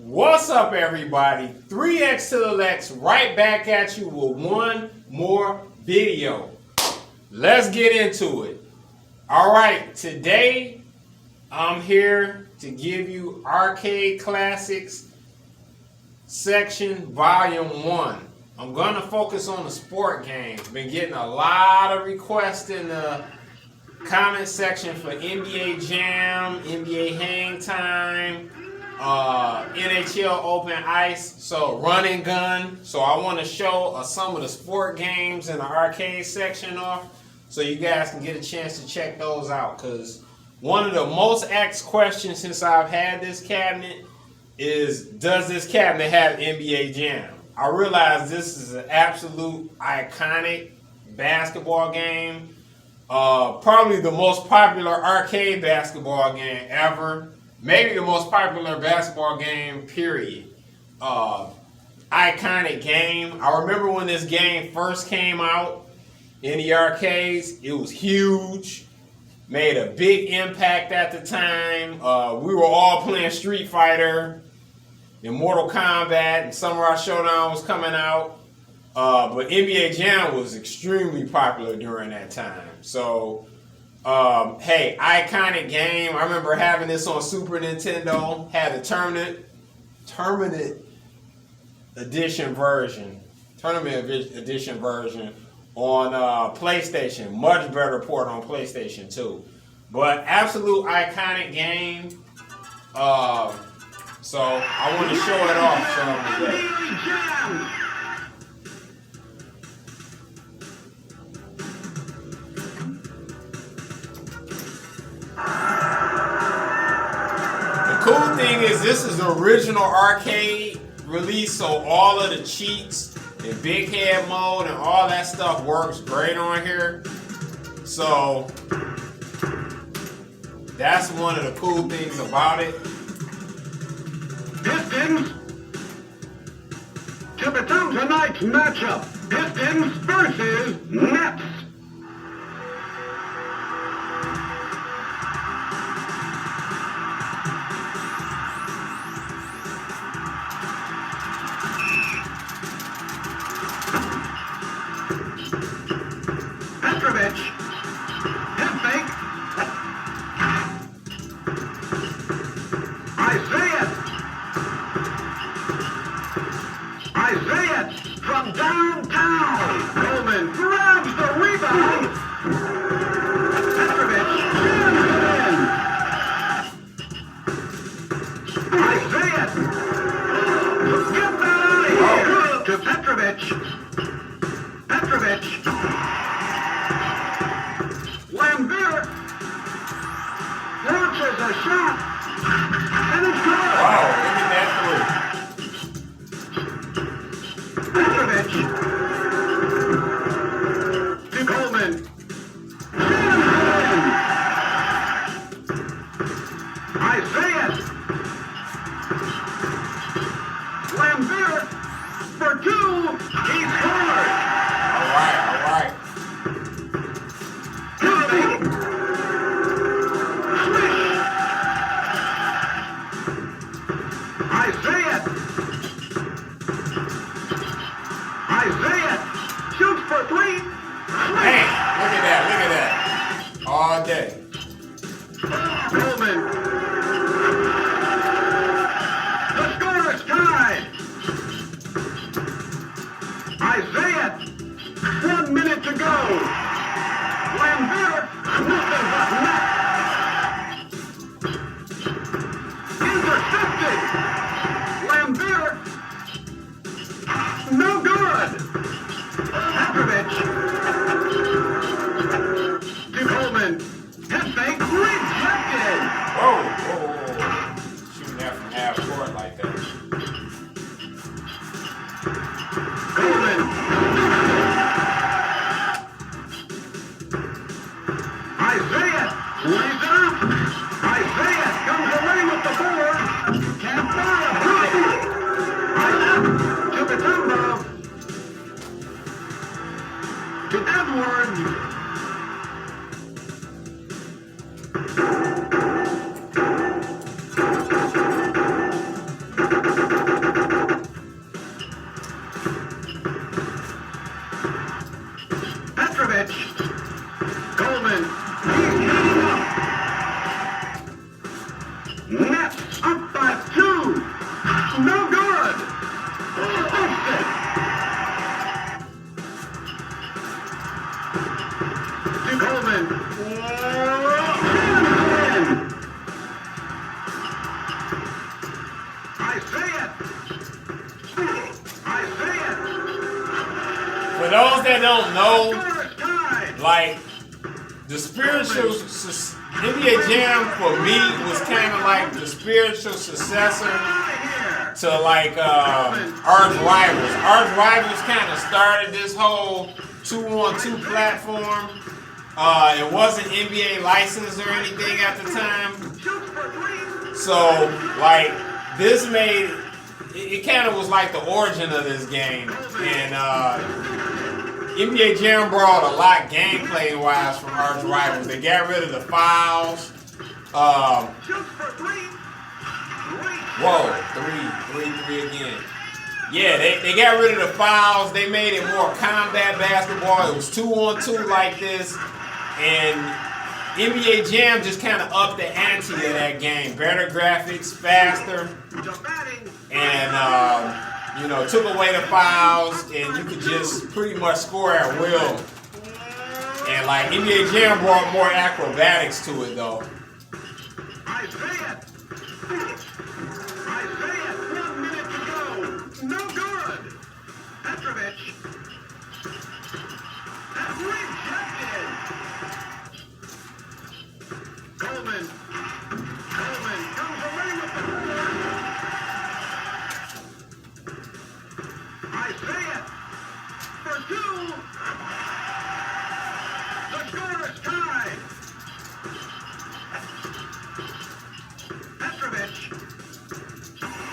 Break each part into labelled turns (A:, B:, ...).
A: What's up, everybody? 3x to the Lex right back at you with one more video. Let's get into it. All right, today I'm here to give you Arcade Classics section volume 1. I'm going to focus on the sport games. Been getting a lot of requests in the comment section for NBA Jam, NBA Hang Time, NHL Open Ice, so Run and Gun. So I want to show some of the sport games in the arcade section off so you guys can get a chance to check those out, because one of the most asked questions since I've had this cabinet is, does this cabinet have NBA Jam? I realize this is an absolute iconic basketball game. Probably the most popular arcade basketball game ever. Maybe the most popular basketball game, period. Iconic game. I remember when this game first came out in the arcades. It was huge. Made a big impact at the time. We were all playing Street Fighter and Mortal Kombat, and Samurai Showdown was coming out. But NBA Jam was extremely popular during that time. So, hey, iconic game. I remember having this on Super Nintendo. Had a tournament edition version on PlayStation. Much better port on PlayStation 2. But absolute iconic game. So I want to show it off some today. The cool thing is this is the original arcade release, so all of the cheats and big head mode and all that stuff works great on here. So that's one of the cool things about it.
B: Pistons to become tonight's matchup. Pistons versus Nets. Petrovich. Hip fake. Isaiah from downtown. Coleman grabs the rebound. Petrovich jams it in. Isaiah. Get that out of here. To Petrovich. Petrovich. Lambeer launches a shot. And it's good.
A: Wow, look at that three.
B: Petrovich to Coleman. Isaiah. Lambeer for two. He scored.
A: All right.
B: Isaiah shoots for three.
A: Hey, look at that. All day.
B: Coleman. The score is tied. Isaiah Nets up by 2. No good. Posted. To Coleman.
A: For those that don't know, like the spiritual NBA Jam for me was kind of like the spiritual successor to like Arch Rivals. Arch Rivals kind of started this whole 2-on-2 platform. It wasn't NBA licensed or anything at the time, so like this made it kind of was like the origin of this game, and NBA Jam brought a lot gameplay wise from Arch Rivals. They got rid of the fouls. Three again. Yeah, they got rid of the fouls. They made it more combat basketball. It was 2-on-2 like this, and NBA Jam just kind of upped the ante of that game. Better graphics, faster, and took away the fouls, and you could just pretty much score at will. And like NBA Jam brought more acrobatics to it, though.
B: Isaiah, 1 minute to go. No good. Petrovic. That's rejected. Coleman comes away with the ball. Isaiah for 2. The score is tied. Petrovic.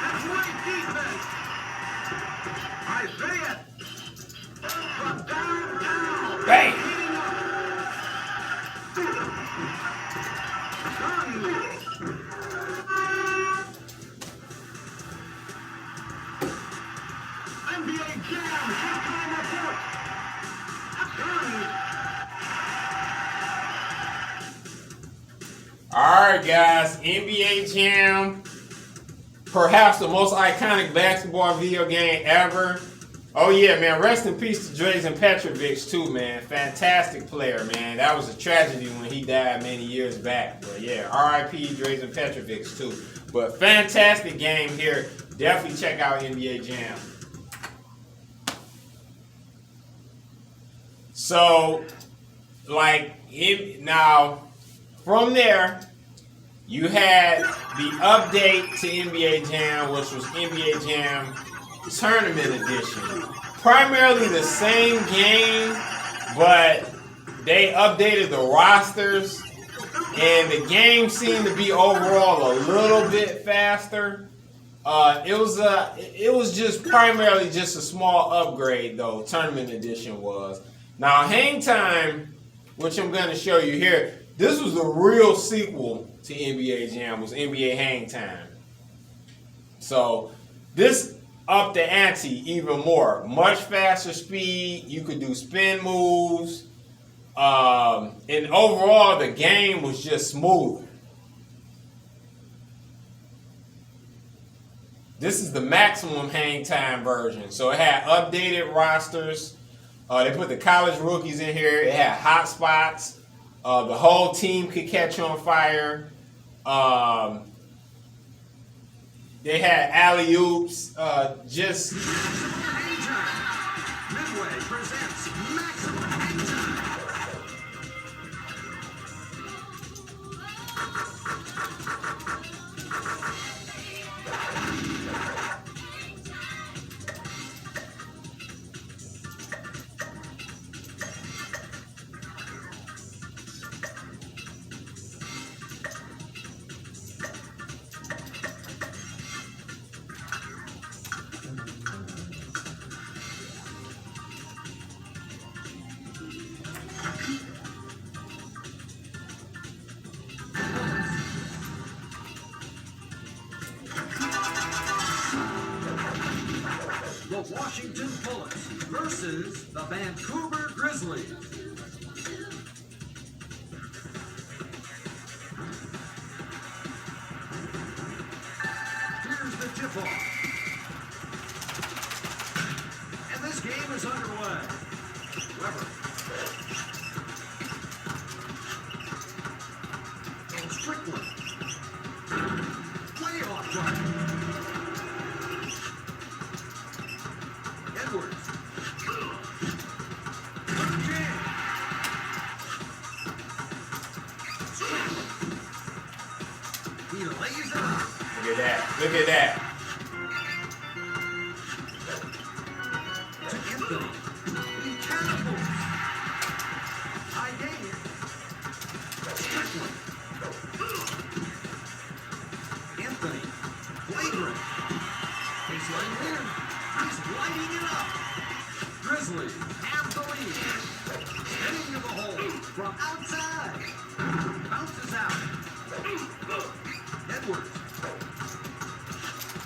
B: That's great defense. Isaiah from downtown.
A: Bang! NBA Jam halftime report. Alright guys, NBA Jam, perhaps the most iconic basketball video game ever. Oh yeah, man, rest in peace to Drazen Petrovic too, man. Fantastic player, man. That was a tragedy when he died many years back. But yeah, RIP Drazen Petrovic too. But fantastic game here. Definitely check out NBA Jam. So, now, from there, you had the update to NBA Jam, which was NBA Jam Tournament Edition. Primarily the same game, but they updated the rosters, and the game seemed to be overall a little bit faster. It was just primarily just a small upgrade, though. Tournament Edition was. Now, Hang Time, which I'm going to show you here, this was the real sequel to NBA Jam, was NBA Hang Time. So, this upped the ante even more. Much faster speed, you could do spin moves, and overall, the game was just smooth. This is the maximum Hang Time version. So, it had updated rosters. They put the college rookies in here. It had hot spots. The whole team could catch on fire. They had alley-oops. Just...
B: Midway presents Maximum Hang Time.
C: The Washington Bullets versus the Vancouver Grizzlies. tip-off. And this game is underway. Weber. And Strickland. Way off target. Edwards. Jam. Strickland. He lays it up.
A: Look at that. Look at that.
C: To Anthony. He catapults. High game. Strickland. Anthony. Flagrant. Baseline win. He's lighting it up. Grizzlies have the lead. Spinning to the hole from outside. Bounces out. Edwards.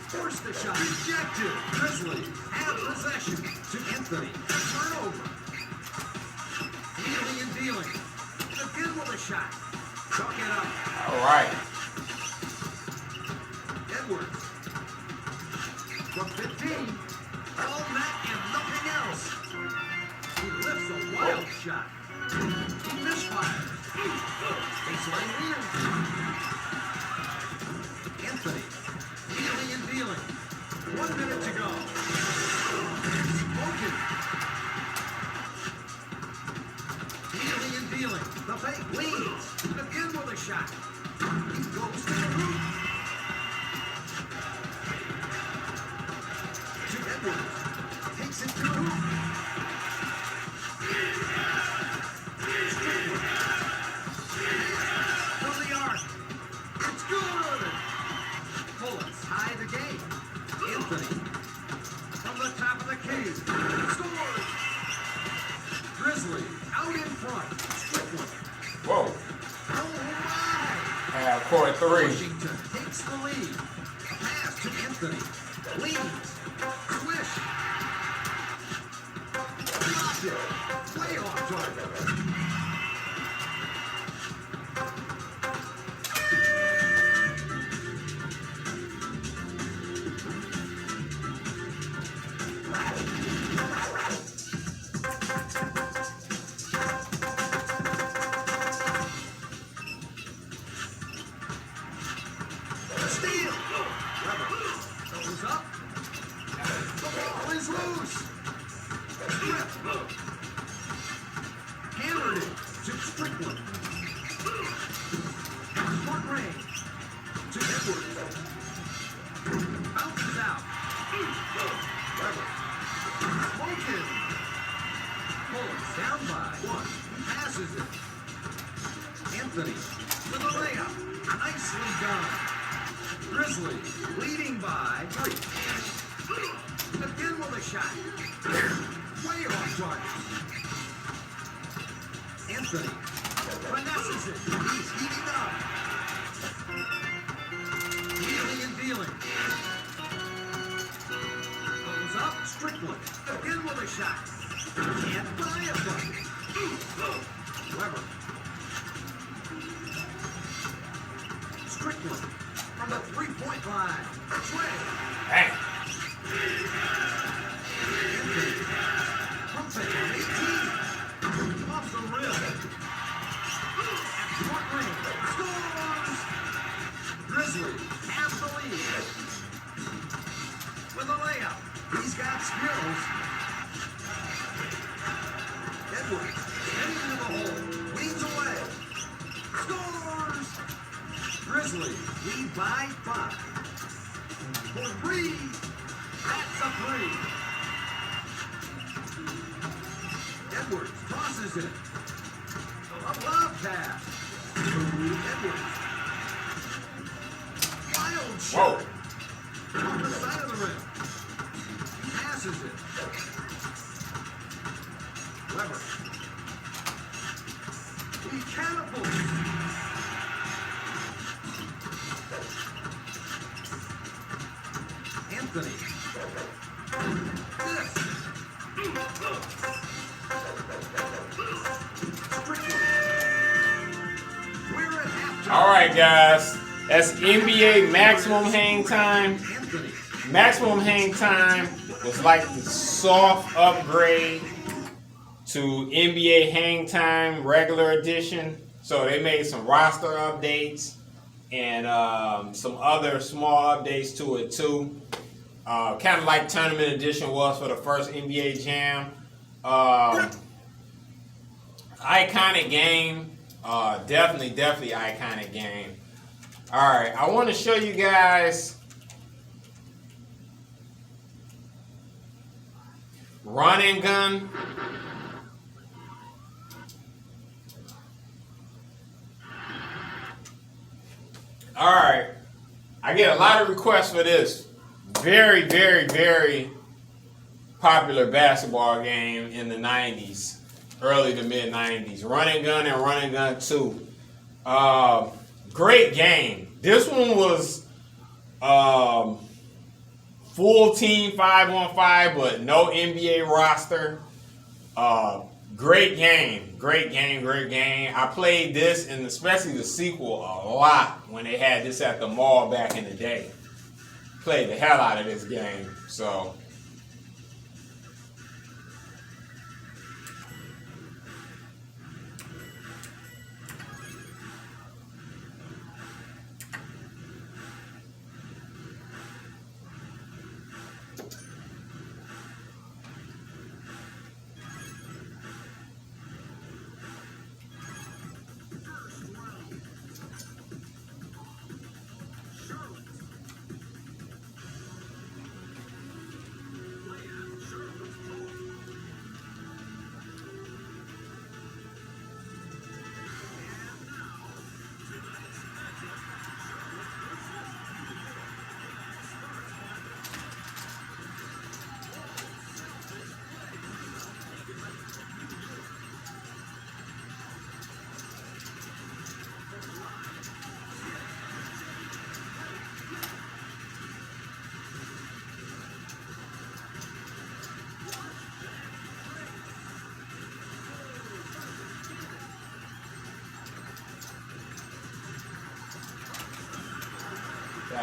C: Forced the shot. Rejected. Grizzlies have possession to Anthony. Turnover. Wheeling and dealing. Again with a shot. Chalk it up.
A: All right.
C: Edwards. From 15. All net and nothing else. He lifts a wild shot. He misfires. Baseline win. Anthony. Wheeling and dealing. 1 minute to go. Smoking. Wheeling and dealing. The fake leads. Again with a shot. He goes to the hoop. To Edwards. Takes it to the hoop. Strickland. From the arc. It's good. Bullets tie the game. Anthony. From the top of the key. Scores. Grizzly out in front. Strickland.
A: Whoa.
C: Oh my.
A: Half court three.
C: Washington takes the lead. A pass to Anthony. Leads. Swish. Blocked it. Way off target. Steal. Weber goes up. The ball is loose. Strip. Hammered it to Strickland. Short range to Edwards. Bounces out. Weber. Smoking. Bullets down by 1. He passes it. Anthony with a layup. Nicely done. Grizzlies leading by 3. Again with a shot. Way off target. Anthony finesses it. He's heating up. Wheeling and dealing. Goes up. Strickland. Again with a shot. Can't buy a bucket. Weber. Strickland from the three-point line. Sway.
A: Dang.
C: Anthony. Pumps it from 18. Off the rim. At short range. Scores! Grizzlies have the lead. With a layup. He's got skills. Edwards. Heading to the hole. Leads away. Scores! Grizzlies lead by 5. For 3. That's a 3. Edwards tosses it. A lob pass. Edwards. Wild shot. On the side of the rim. Passes it. Weber. He catapults. Anthony. This. We're at halftime.
A: All right, guys. That's NBA maximum hang time.
C: Anthony
A: Maximum Hang Time was like the soft upgrade to NBA Hang Time regular edition. So they made some roster updates and some other small updates to it too. Kind of like Tournament Edition was for the first NBA Jam. Iconic game. Definitely iconic game. Alright, I want to show you guys Run and Gun. Alright, I get a lot of requests for this. Very popular basketball game in the 90s, early to mid 90s. Run and Gun and Run and Gun 2. Great game. This one was full team 5-on-5, but no NBA roster. Great game. I played this and especially the sequel a lot when they had this at the mall back in the day. Played the hell out of this game. So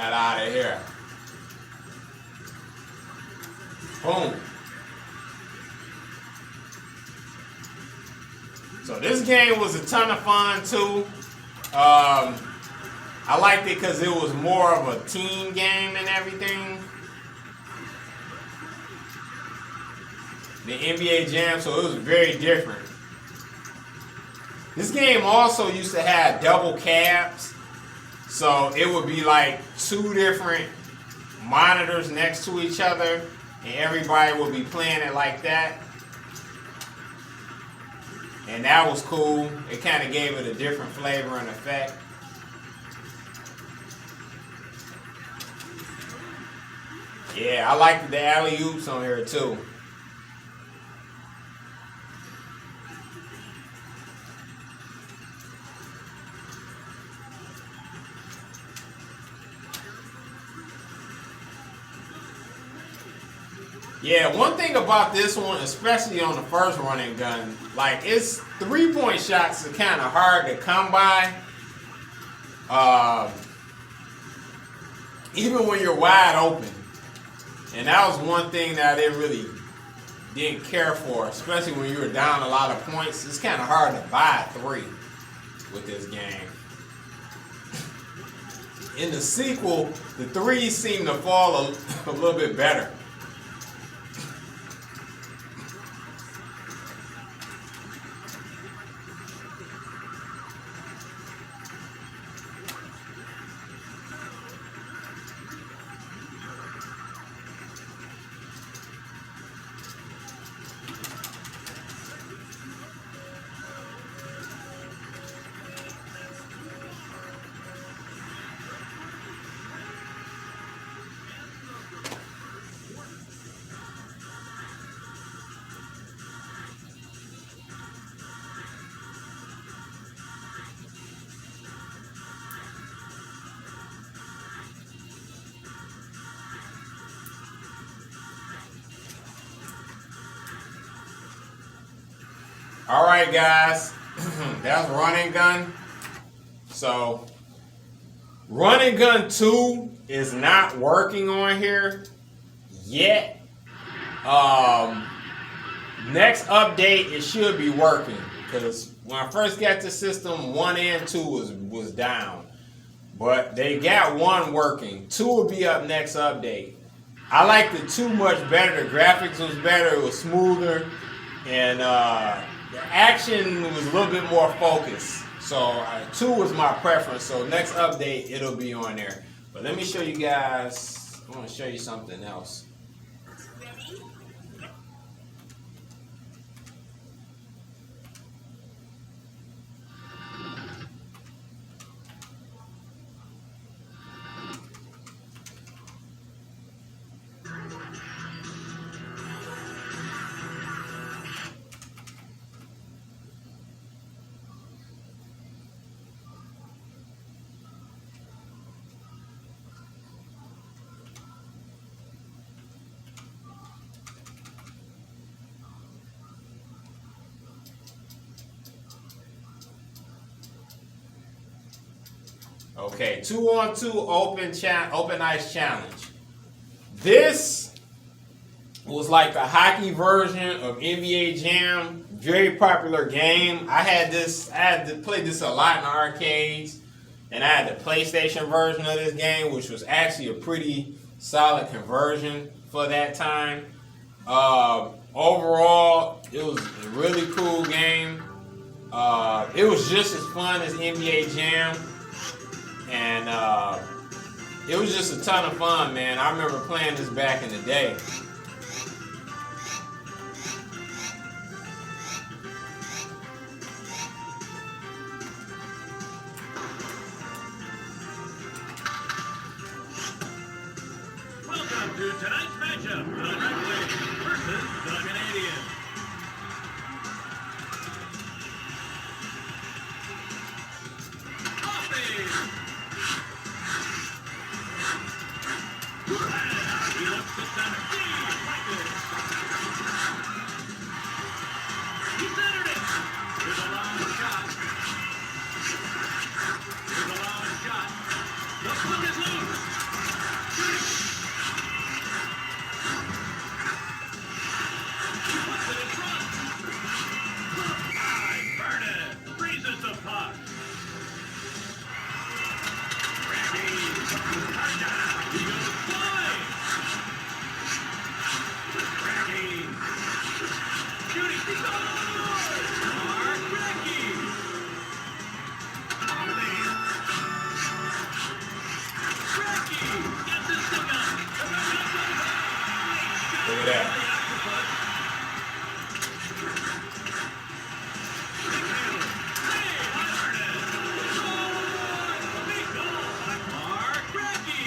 A: get out of here. Boom. So this game was a ton of fun too. I liked it because it was more of a team game and everything. The NBA Jam, so it was very different. This game also used to have double cabs. So it would be like two different monitors next to each other and everybody would be playing it like that. And that was cool. It kind of gave it a different flavor and effect. Yeah, I liked the alley-oops on here too. Yeah, one thing about this one, especially on the first Run and Gun, like its 3-point shots are kind of hard to come by. Even when you're wide open. And that was one thing that I didn't care for, especially when you were down a lot of points. It's kind of hard to buy a 3 with this game. In the sequel, the 3s seem to fall a little bit better. All right, guys, that's Run and Gun. So, Run and Gun 2 is not working on here yet. Next update, it should be working, because when I first got the system, 1 and 2 was down. But they got 1 working. 2 will be up next update. I like the 2 much better. The graphics was better. It was smoother. And the action was a little bit more focused. So 2 was my preference. So next update, it'll be on there. But let me show you guys. I want to show you something else. Okay, 2-on-2 open ice challenge. This was like the hockey version of NBA Jam. Very popular game. I had to play this a lot in the arcades, and I had the PlayStation version of this game, which was actually a pretty solid conversion for that time. Overall, it was a really cool game. It was just as fun as NBA Jam. And it was just a ton of fun, man. I remember playing this back in the day.
D: Welcome to tonight's matchup, the Red Wings versus the Canadians. He looks to center. He centered it. Here's a long shot. Here's a long shot. The puck is loose. He puts it in front. I burn it. Freezes the puck. He goes flying. Shooting, he scores! Mark Recchi! Recchi gets his stick up.
A: Look at that.
D: Mark Recchi!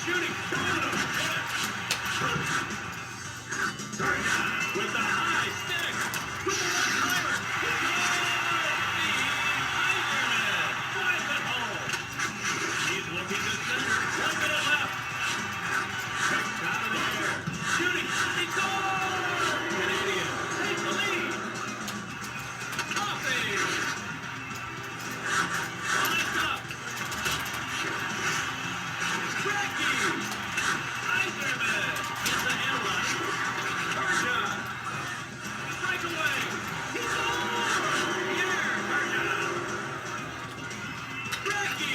D: Shooting, with the high stick, with the left-timer, he drives it home. He's looking to center, 1 minute left. Picked out of the air, shooting, he scores! Canadian takes the lead. Coffee! Lines up. Recchi! Eiserman gets the hand line. Berja! Breakaway! He scores! Here, Berja! Recchi!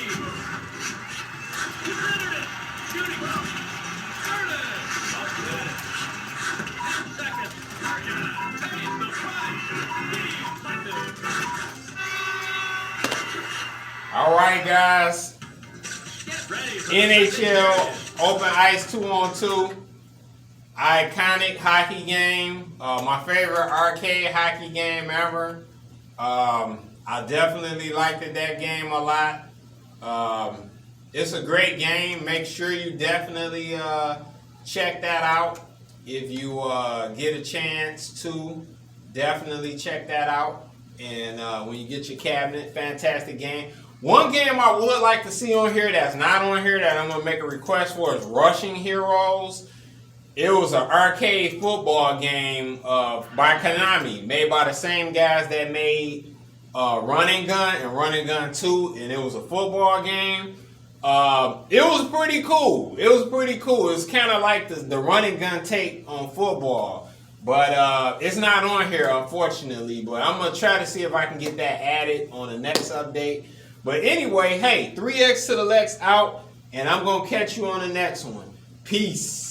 D: He centered it! Shooting! Ernest! Up good! 10 seconds! Berja pays the price! Deflected!
A: All right, guys.
D: Get ready for the
A: NHL Open Ice 2-on-2. Iconic hockey game. My favorite arcade hockey game ever. I definitely liked that game a lot. It's a great game. Make sure you definitely check that out. If you get a chance to, definitely check that out. And when you get your cabinet, fantastic game. One game I would like to see on here that's not on here that I'm going to make a request for is Rushing Heroes. it was an arcade football game by Konami, made by the same guys that made Run and Gun and Run and Gun 2, and it was a football game. It was pretty cool. It was kind of like the Run and Gun take on football. But it's not on here, unfortunately. But I'm going to try to see if I can get that added on the next update. But anyway, hey, 3X to the Lex out, and I'm going to catch you on the next one. Peace.